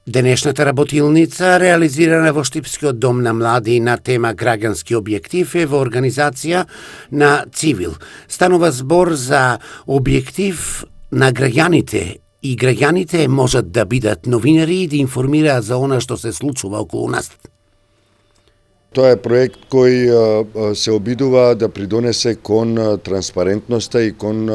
Денешната работилница, реализирана во Штипскиот дом на млади на тема граѓански објектив, е во организација на Цивил. Станува збор за објектив на граѓаните и граѓаните можат да бидат новинари и да информираат за она што се случува околу нас. Тоа е проект кој се обидува да придонесе кон транспарентноста и кон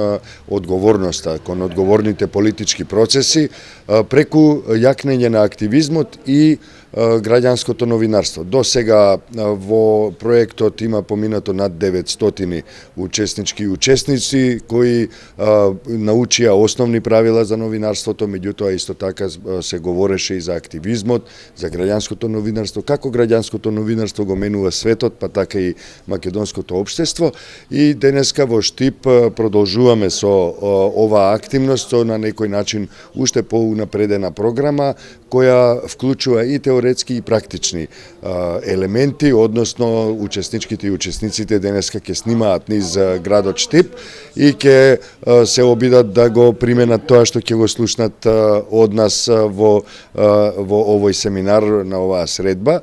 одговорноста, кон одговорните политички процеси, преку јакнење на активизмот и граѓанското новинарство. До сега во проектот има поминато над 900 учеснички и учесници кои научија основни правила за новинарството, меѓутоа исто така се говореше и за активизмот, за граѓанското новинарство, како граѓанското новинарство го менува светот, па така и македонското општество. И денеска во Штип продолжуваме со оваа активност, со на некој начин уште поунапредена програма која вклучува и теоретски и практични елементи, односно учесничките и учесниците денеска ќе снимаат низ градот Штип и ќе се обидат да го применат тоа што ќе го слушнат од нас во овој семинар на оваа средба.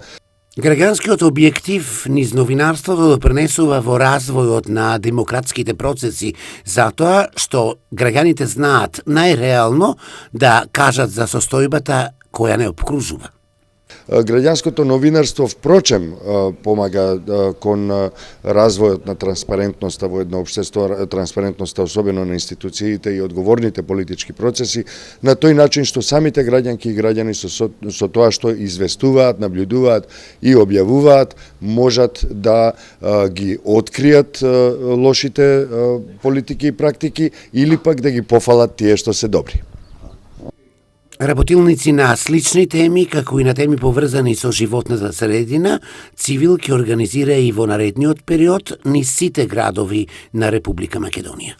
Граѓанскиот објектив низ новинарството допринесува во развојот на демократските процеси, затоа што граѓаните знаат најреално да кажат за состојбата која не обкружува. Граѓанското новинарство впрочем помага кон развојот на транспарентноста во едно општество, транспарентноста особено на институциите и одговорните политички процеси, на тој начин што самите граѓанки и граѓани со тоа што известуваат, наблюдуваат и објавуваат, можат да ги откријат лошите политики и практики или пак да ги пофалат тие што се добри. Работилници на слични теми, како и на теми поврзани со животната средина, Цивил ќе организира и во наредниот период низ сите градови на Република Македонија.